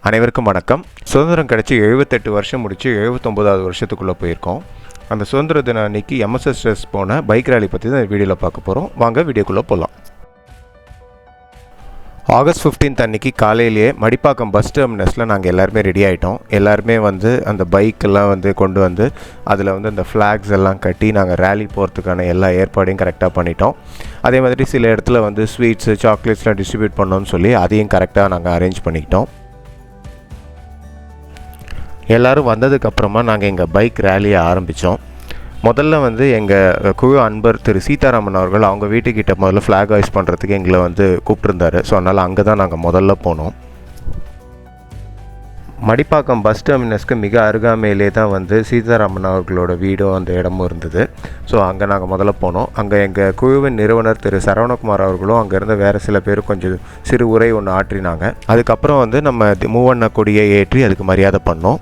அனைவருக்கும் வணக்கம். சுதந்திரம் கிடச்சி 78 வருஷம் முடித்து 79வது வருஷத்துக்குள்ளே போயிருக்கோம். அந்த சுதந்திர தினம் அன்றைக்கி எம்எஸ்எஸ் போன பைக் ரேலி பற்றி தான் வீடியோவில் பார்க்க போகிறோம். வாங்க வீடியோக்குள்ளே போகலாம். ஆகஸ்ட் 15 அன்றைக்கி காலையிலேயே மடிப்பாக்கம் பஸ் டெர்மினஸில் நாங்கள் எல்லாருமே ரெடி ஆகிட்டோம். எல்லாருமே அந்த பைக்கெல்லாம் கொண்டு வந்து அதில் அந்த ஃப்ளாக்ஸ் எல்லாம் கட்டி நாங்கள் ரேலி போகிறதுக்கான எல்லா ஏற்பாடையும் கரெக்டாக பண்ணிட்டோம். அதே மாதிரி சில இடத்துல ஸ்வீட்ஸு சாக்லேட்ஸ்லாம் டிஸ்ட்ரிபியூட் பண்ணோன்னு சொல்லி அதையும் கரெக்டாக நாங்கள் அரேஞ்ச் பண்ணிக்கிட்டோம். எல்லோரும் வந்ததுக்கப்புறமா நாங்கள் எங்கள் பைக் ரேலியை ஆரம்பித்தோம். முதல்ல எங்கள் குழு அன்பர் திரு சீதாராமன் அவர்கள் அவங்க வீட்டுக்கிட்ட முதல்ல ஃப்ளாக் ஹாய்ஸ் பண்ணுறதுக்கு எங்களை கூப்பிட்டுருந்தாரு. ஸோ அதனால் அங்கே தான் நாங்கள் முதல்ல போனோம். மடிப்பாக்கம் பஸ் டெர்மினஸ்க்கு மிக அருகாமையிலே தான் சீதாராமன் அவர்களோட வீடும் அந்த இடமும் இருந்தது. ஸோ அங்கே நாங்கள் முதல்ல போனோம். அங்கே எங்கள் குழுவின் நிறுவனர் திரு சரவணகுமார் அவர்களும் அங்கேருந்து வேறு சில பேர் கொஞ்சம் சிறு உரை ஒன்று ஆற்றினாங்க. அதுக்கப்புறம் நம்ம மூவண்ண கொடியை ஏற்றி அதுக்கு மரியாதை பண்ணோம்.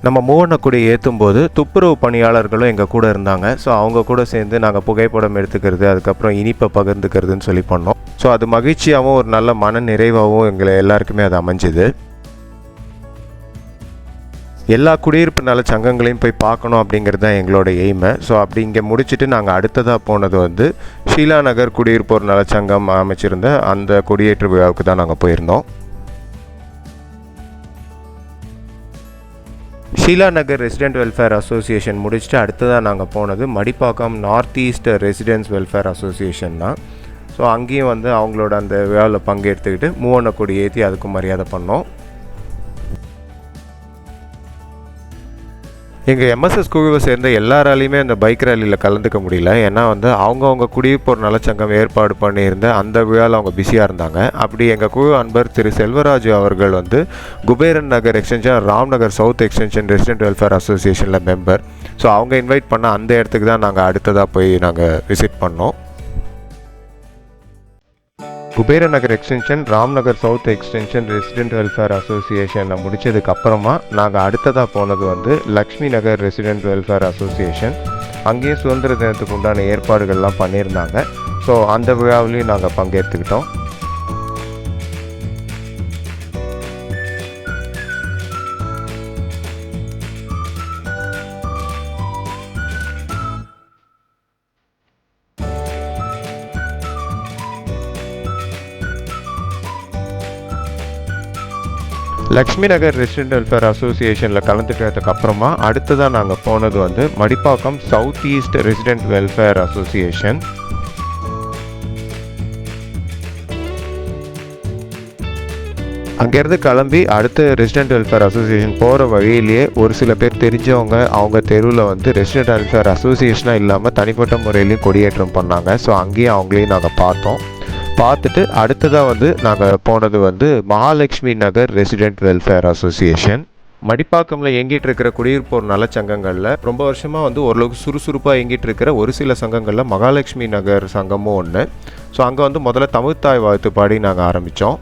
நம்ம மூவண்ணக்குடி ஏற்றும் போது துப்புரவு பணியாளர்களும் எங்கள் கூட இருந்தாங்க. ஸோ அவங்க கூட சேர்ந்து நாங்கள் புகைப்படம் எடுத்துக்கிறது, அதுக்கப்புறம் இனிப்பை பகிர்ந்துக்கிறதுன்னு சொல்லி பண்ணோம். ஸோ அது மகிழ்ச்சியாகவும் ஒரு நல்ல மன நிறைவாகவும் எங்களை எல்லாருக்குமே அது அமைஞ்சுது. எல்லா குடியிருப்பு நல சங்கங்களையும் போய் பார்க்கணும் அப்படிங்கிறது தான் எங்களோட எய்மை. ஸோ அப்படி இங்கே முடிச்சுட்டு நாங்கள் அடுத்ததாக போனது ஷீலா நகர் குடியிருப்போர் நலச்சங்கம் அமைச்சிருந்த அந்த கொடியேற்று விழாவுக்கு தான் நாங்கள் போயிருந்தோம். Sheela Nagar resident welfare association முடிச்சுட்டு அடுத்ததாக நாங்கள் போனது Madipakkam north east residents welfare association தான். ஸோ அங்கேயும் அவங்களோட அந்த விழாவில் பங்கெடுத்துக்கிட்டு மூவண்ண கொடி ஏற்றி அதுக்கும் மரியாதை பண்ணோம். எங்கள் எம்எஸ்எஸ் குழுவை சேர்ந்த எல்லாராலையுமே அந்த பைக் ரேலியில் கலந்துக்க முடியல. ஏன்னா அவங்கவுங்க குடியிருப்போர் நலச்சங்கம் ஏற்பாடு பண்ணியிருந்த அந்த விழாவில் அவங்க பிஸியாக இருந்தாங்க. அப்படி எங்கள் குழு அன்பர் திரு செல்வராஜ் அவர்கள் Kuberan Nagar extension Ramnagar south extension resident welfare அசோசியேஷனில் மெம்பர். ஸோ அவங்க இன்வைட் பண்ண அந்த இடத்துக்கு தான் நாங்கள் அடுத்ததாக போய் நாங்கள் விசிட் பண்ணோம். Kuberan Nagar extension Ramnagar south extension resident welfare அசோசியேஷனை முடித்ததுக்கப்புறமா நாங்கள் அடுத்ததாக போனது Lakshmi Nagar resident welfare association. அங்கேயும் சுதந்திர தினத்துக்கு உண்டான ஏற்பாடுகள்லாம் பண்ணியிருந்தாங்க. ஸோ அந்த விழாவிலையும் நாங்கள் பங்கேற்றுக்கிட்டோம். லக்ஷ்மி நகர் ரெசிடென்ட் வெல்ஃபேர் அசோசியேஷனில் கலந்துக்கிறதுக்கு அப்புறமா அடுத்ததாக நாங்கள் போனது Madipakkam south east resident welfare association. அங்கேருந்து கிளம்பி அடுத்த ரெசிடென்ட் வெல்ஃபேர் அசோசியேஷன் போகிற வழியிலேயே ஒரு சில பேர் தெரிஞ்சவங்க அவங்க தெருவில் ரெசிடென்ட் வெல்ஃபேர் அசோசியேஷனாக இல்லாமல் தனிப்பட்ட முறையிலையும் கொடியேற்றம் பண்ணாங்க. ஸோ அங்கேயும் அவங்களையும் நாங்கள் பார்த்துட்டு அடுத்ததாக நாங்கள் போனது மகாலட்சுமி நகர் ரெசிடென்ட் வெல்ஃபேர் அசோசியேஷன். மடிப்பாக்கமில் இயங்கிட்டு இருக்கிற குடியிருப்போர் நலச்சங்கங்களில் ரொம்ப வருஷமாக ஓரளவுக்கு சுறுசுறுப்பாக இயங்கிட்டு இருக்கிற ஒரு சில சங்கங்களில் மகாலட்சுமி நகர் சங்கமும் ஒன்று. ஸோ அங்கே முதல்ல தமிழ்த்தாய் வாழ்த்து பாடி நாங்கள் ஆரம்பித்தோம்.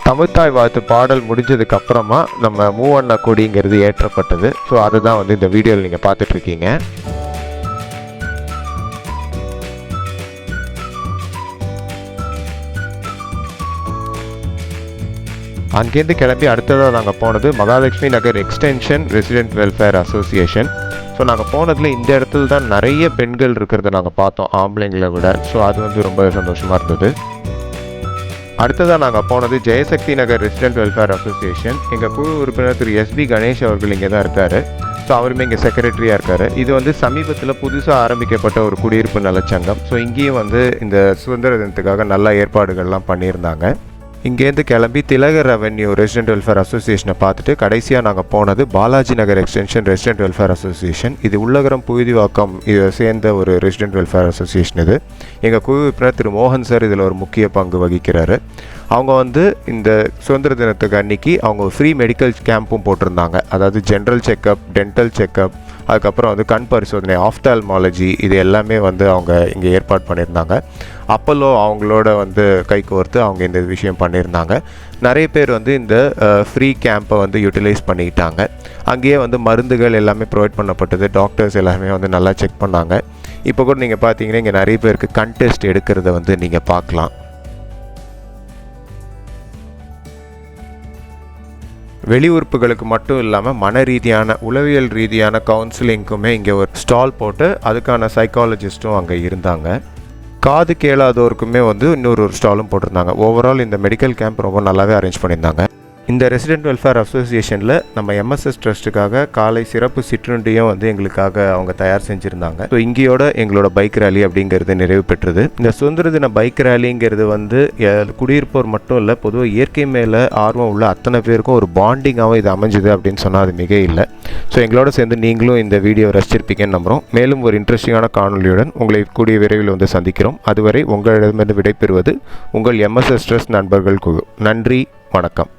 தமிழ்த்தாய் வாழ்த்து பாடல் முடிஞ்சதுக்கு அப்புறமா நம்ம மூவண்ண கொடிங்கிறது ஏற்றப்பட்டது. ஸோ அதுதான் இந்த வீடியோவில் நீங்கள் பார்த்துட்ருக்கீங்க. அங்கேருந்து கிளம்பி அடுத்ததாக நாங்கள் போனது Mahalakshmi Nagar extension resident welfare association. So நாங்கள் போனதில் இந்த இடத்துல தான் நிறைய பெண்கள் இருக்கிறத நாங்கள் பார்த்தோம் ஆம்பளைங்களை விட. ஸோ அது ரொம்ப சந்தோஷமாக இருந்தது. அடுத்ததாக நாங்கள் போனது ஜெயசக்தி நகர் ரெசிடென்ட் வெல்ஃபேர் அசோசியேஷன். எங்கள் குழு உறுப்பினர் திரு எஸ்பி கணேஷ் அவர்கள் இங்கே தான் இருக்கார். ஸோ அவருமே இங்கே செக்ரட்டரியாக இருக்கார். இது வந்து சமீபத்தில் புதுசாக ஆரம்பிக்கப்பட்ட ஒரு குடியிருப்பு நலச்சங்கம். ஸோ இங்கேயும் வந்து இந்த சுதந்திர தினத்துக்காக நல்ல ஏற்பாடுகள்லாம் பண்ணியிருந்தாங்க. இங்கேருந்து கிளம்பி திலகர் அவென்யூ ரெசிடென்ட் வெல்ஃபேர் அசோசியேஷனை பார்த்துட்டு கடைசியாக நாங்கள் போனது பாலாஜி நகர் எக்ஸ்டென்ஷன் ரெசிடென்ட் வெல்ஃபேர் அசோசியேஷன். இது உள்ளகரம் புழுதிவாக்கம் இதை சேர்ந்த ஒரு ரெசிடென்ட் வெல்ஃபேர் அசோசியேஷன். இது எங்கள் குழு உறுப்பினர் திரு மோகன் சார் இதில் ஒரு முக்கிய பங்கு வகிக்கிறாரு. அவங்க வந்து இந்த சுதந்திர தினத்துக்கு அன்றைக்கி அவங்க ஃப்ரீ மெடிக்கல் கேம்பும் போட்டிருந்தாங்க. அதாவது ஜென்ரல் செக்கப், டென்டல் செக்கப், அதுக்கப்புறம் வந்து கண் பரிசோதனை, ஆஃப்தால்மாலஜி, இது எல்லாமே வந்து அவங்க இங்கே ஏற்பாடு பண்ணியிருந்தாங்க. அப்போலோ அவங்களோட வந்து கை கோர்த்து அவங்க இந்த விஷயம் பண்ணியிருந்தாங்க. நிறைய பேர் வந்து இந்த ஃப்ரீ கேம்பை வந்து யூட்டிலைஸ் பண்ணிக்கிட்டாங்க. அங்கேயே வந்து மருந்துகள் எல்லாமே ப்ரொவைட் பண்ணப்பட்டது. டாக்டர்ஸ் எல்லாமே வந்து நல்லா செக் பண்ணாங்க. இப்போ கூட நீங்கள் பார்த்தீங்கன்னா இங்கே நிறைய பேருக்கு கண் டெஸ்ட் எடுக்கிறத வந்து நீங்கள் பார்க்கலாம். வெளி உறுப்புகளுக்கு மட்டும் இல்லாமல் மன ரீதியான, உளவியல் ரீதியான கவுன்சிலிங்க்குமே இங்கே ஒரு ஸ்டால் போட்டு அதுக்கான சைக்காலஜிஸ்ட்டும் அங்கே இருந்தாங்க. காது கேளாதோருக்குமே வந்து இன்னொரு ஸ்டாலும் போட்டிருந்தாங்க. ஓவரால் இந்த மெடிக்கல் கேம்ப் ரொம்ப நல்லாவே அரேஞ்ச் பண்ணியிருந்தாங்க. இந்த ரெசிடென்ட் வெல்ஃபேர் அசோசியேஷனில் நம்ம எம்எஸ்எஸ் ட்ரஸ்ட்டுக்காக காலை சிறப்பு சிற்றுண்டியும் வந்து எங்களுக்காக அவங்க தயார் செஞ்சுருந்தாங்க. ஸோ இங்கேயோட எங்களோட பைக் ரேலி அப்படிங்கிறது நிறைவு பெற்றது. இந்த சுதந்திர தின பைக் ரேலிங்கிறது வந்து குடியிருப்போர் மட்டும் இல்லை, பொதுவாக இயற்கை மேலே ஆர்வம் உள்ள அத்தனை பேருக்கும் ஒரு பாண்டிங்காகவும் இது அமைஞ்சுது அப்படின்னு சொன்னால் அது மிக இல்லை. ஸோ எங்களோட சேர்ந்து நீங்களும் இந்த வீடியோ ரசிச்சிருப்பீங்கன்னு நம்புகிறோம். மேலும் ஒரு இன்ட்ரெஸ்டிங்கான காணொலியுடன் உங்களை கூடிய விரைவில் வந்து சந்திக்கிறோம். அதுவரை உங்களிடமிருந்து விடைபெறுவது உங்கள் எம்எஸ்எஸ் ட்ரஸ்ட் நண்பர்கள் குழு. நன்றி, வணக்கம்.